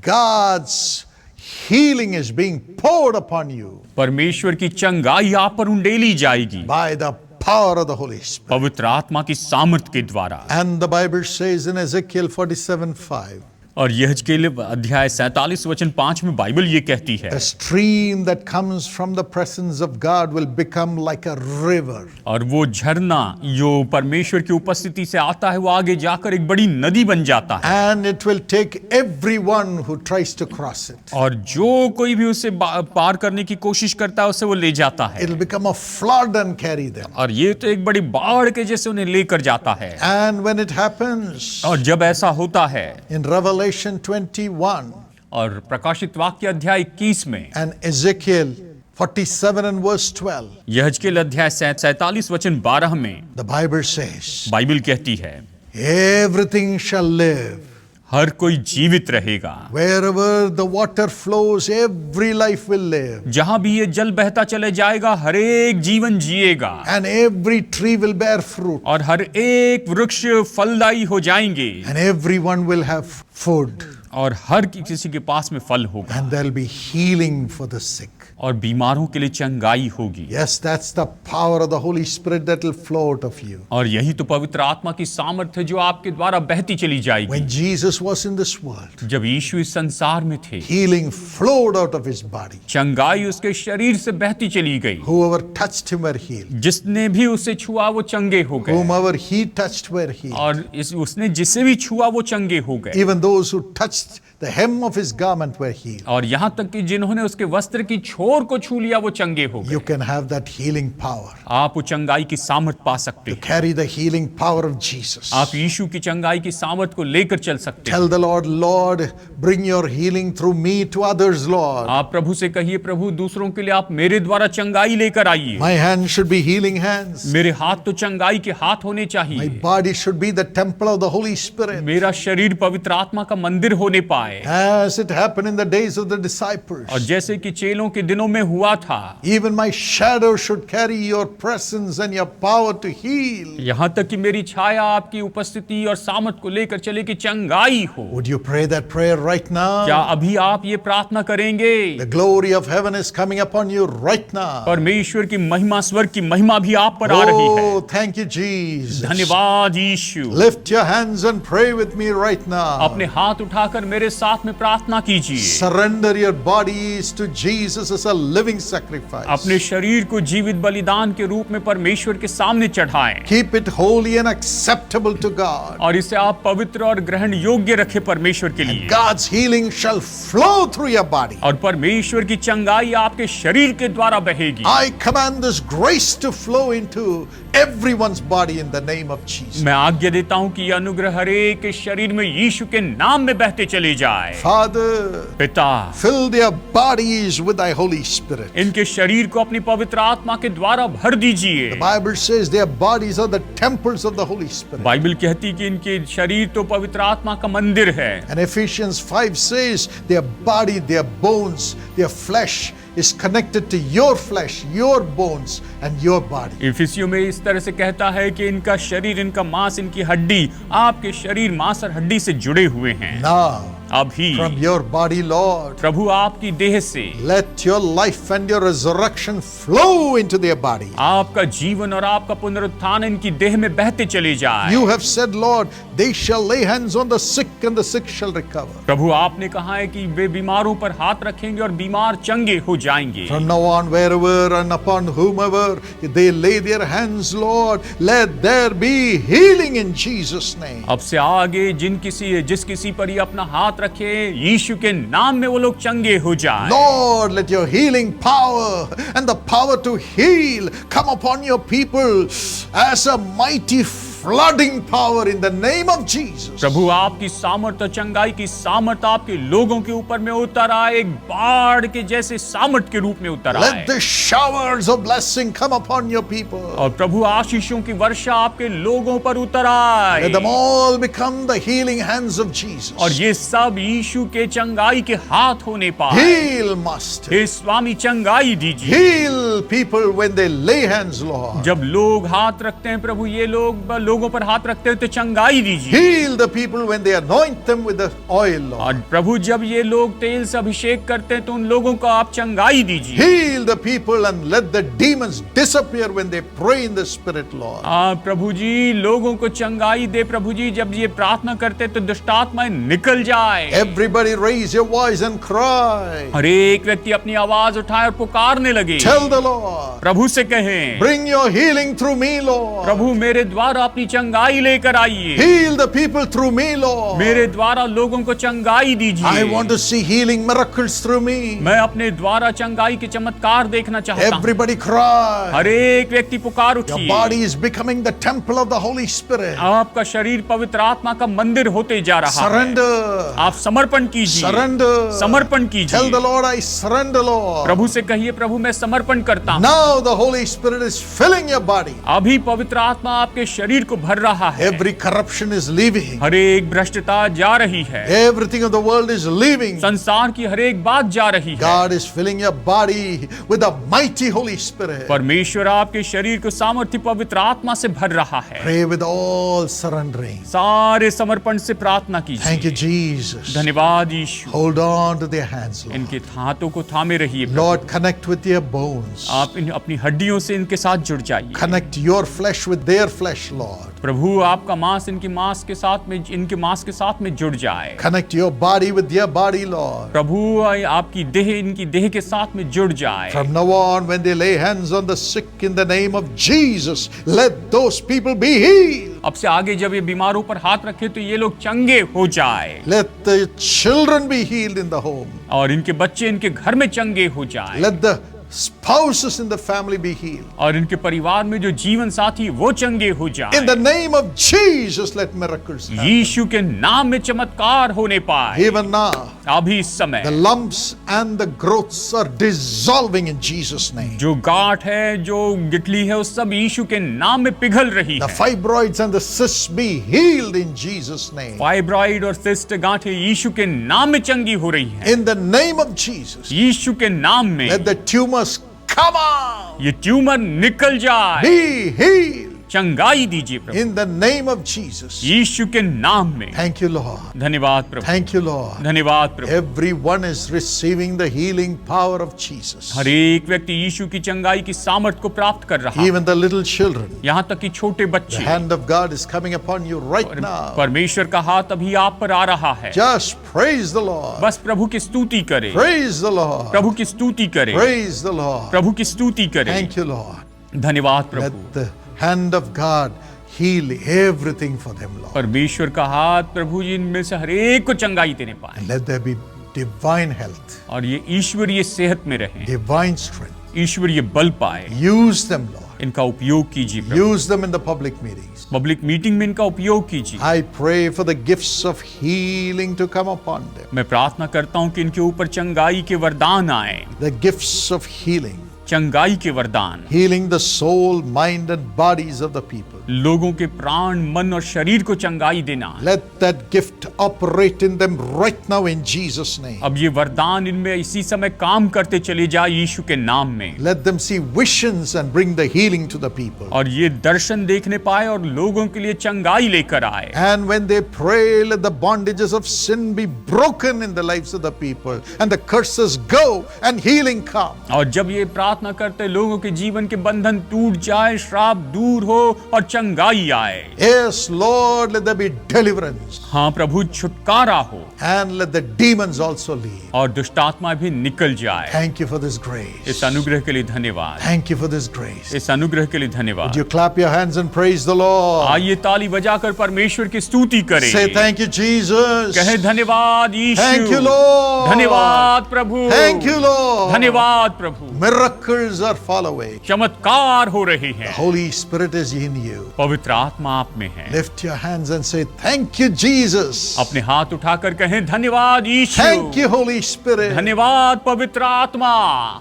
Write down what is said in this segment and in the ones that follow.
God's healing is being poured upon you परमेश्वर की चंगाई आप पर उंडेली जाएगी by the power of the Holy Spirit. पवित्र आत्मा की सामर्थ के द्वारा। And the Bible says in Ezekiel 47:5, और यहेजकेल अध्याय 47:5 में बाइबल ये कहती है, a stream that comes from the presence of God will become like a river. और वो झरना जो परमेश्वर की उपस्थिति से आता है वो आगे जाकर एक बड़ी नदी बन जाता है, And it will take everyone who tries to cross it. और जो कोई भी उसे पार करने की कोशिश करता है उसे वो ले जाता है, It will become a flood and carry them. और ये तो एक बड़ी बाढ़ के जैसे उन्हें लेकर जाता है। And when it happens, और जब ऐसा होता है, in Revelation 21 और प्रकाशित वाक्य अध्याय 21 में and Ezekiel 47 and verse 12, यहेजकेल अध्याय 47:12 में the Bible says, बाइबल कहती है, everything shall live. हर कोई जीवित रहेगा। Wherever the water flows, every life will live. जहां भी ये जल बहता चले जाएगा, हर एक जीवन जिएगा, And every tree will bear fruit. और हर एक वृक्ष फलदायी हो जाएंगे, And everyone will have food. और हर किसी के पास में फल होगा, And there will be healing for the sick. और बीमारों के लिए चंगाई होगी। Yes, that's the power of the Holy Spirit that will flow out of you. और यही तो पवित्र आत्मा की सामर्थ्य है जो आपके द्वारा बहती चली जाएगी। When Jesus was in this world, जब यीशु इस संसार में थे, healing flowed out of his body. चंगाई उसके शरीर से बहती चली गई। Whoever touched him were healed. जिसने भी उसे छुआ वो चंगे हो गए, Whomever he touched were healed. और उसने जिसे भी छुआ वो चंगे हो गए। Even those who touched the hem of his garment were healed. और यहाँ तक कि जिन्होंने उसके वस्त्र की छोर को छू लिया वो चंगे हो You गए। can have that healing power. आप वो चंगाई की सामर्थ पा सकते You हैं। carry the healing power of Jesus. आप यीशु की चंगाई की सामर्थ को लेकर चल सकते हैं। Tell the Lord, Lord, bring your healing through me to others, Lord. आप प्रभु से कहिए, प्रभु दूसरों के लिए आप मेरे द्वारा चंगाई लेकर आइए। My hands should be healing hands. मेरे हाथ तो चंगाई के हाथ होने My चाहिए। body should be the temple of the Holy Spirit. मेरा शरीर पवित्र आत्मा का मंदिर होने पाए, As it happened in the days of the disciples. और जैसे कि चेलों के दिनों में हुआ था, Even my shadow should carry your presence and your power to heal. यहाँ तक कि मेरी छाया आपकी उपस्थिति और सामर्थ को लेकर चले कि चंगाई हो। Would you pray that prayer right क्या now? अभी आप ये प्रार्थना करेंगे? The glory of heaven is coming upon you right now. परमेश्वर की महिमा, स्वर्ग की महिमा भी आप पर आ रही है। Oh, thank you, Jesus. धन्यवाद यीशु। Lift your hands and pray with me right now. अपने हाथ उठाकर मेरे साथ में प्रार्थना कीजिए। Surrender your bodies to Jesus as a living sacrifice. अपने शरीर को जीवित बलिदान के रूप में परमेश्वर के सामने चढ़ाएं, Keep it holy and acceptable to God. और इसे आप पवित्र और ग्रहण योग्य रखें परमेश्वर के लिए। God's healing shall flow through your body. और परमेश्वर की चंगाई आपके शरीर के द्वारा बहेगी। I command this grace to flow into everyone's body in the name of Jesus. मैं आज्ञा देता हूँ कि यह अनुग्रह हर एक के शरीर में यीशु के नाम में बहते चले जाए। Father, पिता, fill their bodies with thy Holy Spirit. इनके शरीर को अपनी पवित्र आत्मा के द्वारा भर दीजिए। The Bible says their bodies are the temples of the Holy Spirit. Bible कहती कि इनके शरीर तो पवित्र आत्मा का मंदिर है। And Ephesians 5 says their body, their bones, their flesh is connected to your flesh, your bones and your body. इफिसियों में इस तरह से कहता है कि इनका शरीर, इनका मांस, इनकी हड्डी आपके शरीर, मांस और हड्डी से जुड़े हुए हैं। Now, अभी from your body, Lord, प्रभु आपकी देह से let your life and your resurrection flow into their body. आपका जीवन और आपका पुनरुत्थान इनकी देह में बहते चले जाए। You have said, Lord, they shall lay hands on the sick and the sick shall recover. प्रभु आपने कहा है कि वे बीमारों पर हाथ रखेंगे और बीमार चंगे हो जाएंगे। From now on, wherever and upon whomever they lay their hands, Lord, let there be healing in Jesus' name. अब से आगे जिस किसी पर ये अपना हाथ रखे, यीशु के नाम में वो लोग चंगे हो जाए। Lord, let your healing power and the power to heal come upon your people as a mighty flooding power in the name of Jesus. प्रभु आपकी सामर्थ और चंगाई की सामर्थ आपके लोगों के ऊपर में उतर आए, एक बाढ़ के जैसे सामर्थ के रूप में उतर आए। Let the showers of blessing come upon your people. और प्रभु आशीषों की वर्षा आपके लोगों पर उतर आए। Let them all become the healing hands of Jesus. और ये सब यीशु के चंगाई के हाथ होने पाए। Heal, Master. हे स्वामी चंगाई दीजिए। Heal people when they lay hands, Lord. जब लोग हाथ रखते हैं प्रभु, ये लोग लोगों पर हाथ रखते हैं तो चंगाई दीजिए। Heal the people when they anoint them with the oil, Lord. और प्रभु जब ये लोग तेल से अभिषेक करते हैं तो उन लोगों को आप चंगाई दीजिए। Heal the people and let the demons disappear when they pray in the Spirit, Lord. प्रभु जी लोगों को चंगाई दे प्रभु जी, जब ये प्रार्थना करते तो दुष्टात्माएं निकल जाए। Everybody raise your voice and cry. हर एक व्यक्ति अपनी आवाज उठाए और पुकारने लगे। Tell the Lord. प्रभु से कहें, Bring your healing through me, Lord. प्रभु मेरे द्वारा अपनी चंगाई लेकर आइए। Heal the people through me, Lord. मेरे द्वारा लोगों को चंगाई दीजिए। I want to see healing miracles through me. मैं अपने द्वारा चंगाई के चमत्कार देखना चाहता हूँ। Everybody cry. हर एक व्यक्ति पुकार Your उठिए। body is becoming the temple of the Holy Spirit. आपका शरीर पवित्र आत्मा का मंदिर होते जा रहा है। Surrender. आप समर्पण कीजिए। Surrender. समर्पण Tell कीजिए। the Lord, I surrender, Lord. प्रभु से कहिए, प्रभु मैं समर्पण करता हूँ। Now the Holy Spirit is filling your body. अभी पवित्र आत्मा आपके शरीर को भर रहा है। Every corruption is leaving. हर एक भ्रष्टता जा रही है। Everything of the world is leaving. संसार की हर एक बात जा रही है। God is filling your body with the mighty Holy Spirit. परमेश्वर आपके शरीर को सामर्थ्य पवित्र आत्मा से भर रहा है। Pray with all surrendering. सारे समर्पण से प्रार्थना Thank you, कीजिए। Jesus. धन्यवाद यीशु। Hold on to their hands, Lord. इनके हाथों को थामे रहिए। Lord, connect with their bones. आप अपनी हड्डियों से इनके साथ जुड़ जाइए। Connect your flesh with their flesh, Lord. प्रभु आपका मांस इनके मांस के साथ में जुड़ जाए। Connect your body with their body, Lord. प्रभु आपकी देह इनकी देह के साथ में जुड़ जाए। From now on, when they lay hands on the sick in the name of Jesus, let those people be healed. अब से आगे जब ये बीमारों पर हाथ रखे तो ये लोग चंगे हो जाए। Let the children be healed in the home. और इनके बच्चे इनके घर में चंगे हो जाए। Let the spouses in the family be healed. और इनके परिवार में जो जीवन साथी वो चंगे हो जाए। In the name of Jesus, let miracles happen. यीशु के नाम में चमत्कार होने पाए। Even now, अभी इस समय the lumps and the growths are dissolving in Jesus' name. जो गांठ है, जो गिटली है, वो सब यीशु के नाम में पिघल रही The है। fibroids and the cysts be healed in Jesus' name. Fibroid और सिस्ट गांठें यीशु के नाम में चंगी हो रही हैं। In the name of Jesus, यीशु के नाम में let the tumors come out. ये ट्यूमर निकल जाए। Be healed चंगाई दीजिए प्रभु in the name of Jesus. यीशु के नाम में। Thank you, Lord. धन्यवाद प्रभु। Thank you, Lord. धन्यवाद प्रभु। Everyone is receiving the healing power of Jesus. हर एक व्यक्ति यीशु की चंगाई की सामर्थ को प्राप्त कर रहा है। Even the little children. यहाँ तक कि छोटे The बच्चे। hand of God is coming upon you right now. परमेश्वर का हाथ अभी आप पर आ रहा है। Just praise the Lord. बस प्रभु की स्तुति करें। Praise the Lord. प्रभु की स्तुति करें। Praise the Lord. प्रभु की स्तुति करें। Thank you, Lord. धन्यवाद प्रभु। Let the hand of God heal everything for them, Lord. परमेश्वर का हाथ प्रभु जी इनमें से हर एक को चंगाई देने पाए And let there be divine health, और ये ईश्वरीय सेहत में रहें, divine strength. ईश्वरीय बल पाए। Use them, Lord. इनका उपयोग कीजिए प्रभु। Use them in the public meetings. Public meeting में इनका उपयोग कीजिए। I pray for the gifts of healing to come upon them. मैं प्रार्थना करता हूँ कि इनके ऊपर चंगाई के वरदान आए। The gifts of healing. चंगाई के वरदान Healing the soul, mind, and bodies of the people. लोगों के प्राण, मन और शरीर को चंगाई देना। Let that gift operate in them right now in Jesus' name. अब ये वरदान इनमें इसी समय काम करते चले जाए यीशु के नाम में। Let them see visions and bring the healing to the people. और ये दर्शन देखने पाए और लोगों के लिए चंगाई लेकर आए। And when they pray, let the bondages of sin be broken in the lives of the people, and the curses go and healing come. और जब ये प्रार्थना करते लोगों के जीवन के बंधन टूट जाए, श्राप दूर हो और चंगाई आए। Yes, Lord, let there be deliverance. हाँ प्रभु, छुटकारा हो And let the demons also leave. और दुष्टात्मा भी निकल जाए। Thank you for this grace. इस अनुग्रह के लिए धन्यवाद। Thank you for this grace. इस अनुग्रह के लिए धन्यवाद। Would you clap your hands and praise the Lord? आइए ताली बजाकर परमेश्वर की स्तुति करें। Say thank you, Jesus. कहे धन्यवाद यीशु। Thank you, Lord. धन्यवाद प्रभु। Thank you, Lord. धन्यवाद प्रभु। Miracles are following. चमत्कार हो रहे The हैं। Holy Spirit is in you. पवित्र आत्मा आप में है। Lift your hands and say thank you, Jesus. अपने हाथ उठाकर कहें धन्यवाद यीशु। Thank you, Holy Spirit. धन्यवाद पवित्र आत्मा।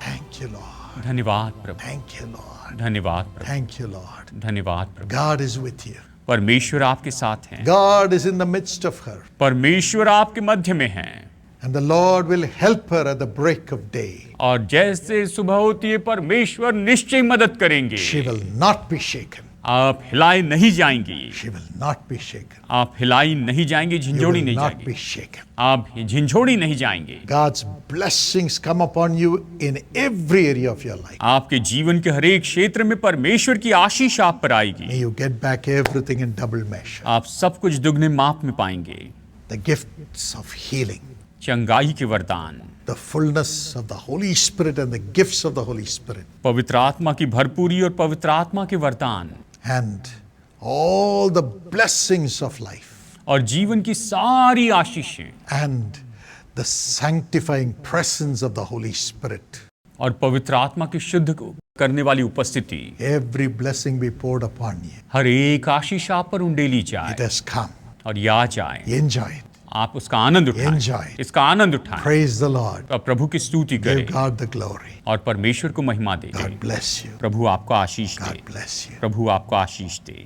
Thank you, Lord. धन्यवाद प्रभु। Thank you, Lord. धन्यवाद प्रभु। Thank you, Lord. धन्यवाद प्रभु। God is with you. परमेश्वर आपके साथ हैं। God is in the midst of her. परमेश्वर आपके मध्य में हैं। And the Lord will help her at the break of day. और जैसे सुबह होती है परमेश्वर निश्चय मदद करेंगे। She will not be shaken. आप हिलाए नहीं जाएंगे, She will not be shaken. आप हिलाई नहीं जाएंगे, You झिंझोड़ी will नहीं not जाएंगे, be shaken. आप झिंझोड़ी नहीं जाएंगे। God's blessings come upon you in every area of your life. आपके जीवन के हर एक क्षेत्र में परमेश्वर की आशीष आप पर आएगी। May you get back everything in double measure. आप सब कुछ दुगने माप में पाएंगे। The gifts of healing, चंगाई के वरदान, the fullness of the Holy Spirit and the gifts of the Holy Spirit, पवित्र आत्मा की भरपूरी और पवित्र आत्मा के वरदान, and all the blessings of life, और जीवन की सारी आशीषें, and the sanctifying presence of the Holy Spirit. और पवित्र आत्मा की शुद्ध करने वाली उपस्थिति, Every blessing be poured upon you. हर एक आशीष आप पर उंडेली It जाए has come. और या जाए। Enjoy it. आप उसका आनंद Enjoy उठाएं, it. इसका आनंद उठाएं Praise the Lord. और प्रभु की स्तुति Give करें God the glory. और परमेश्वर को महिमा दे। God bless you. प्रभु आपको आशीष दे, God bless you. प्रभु आपको आशीष दे।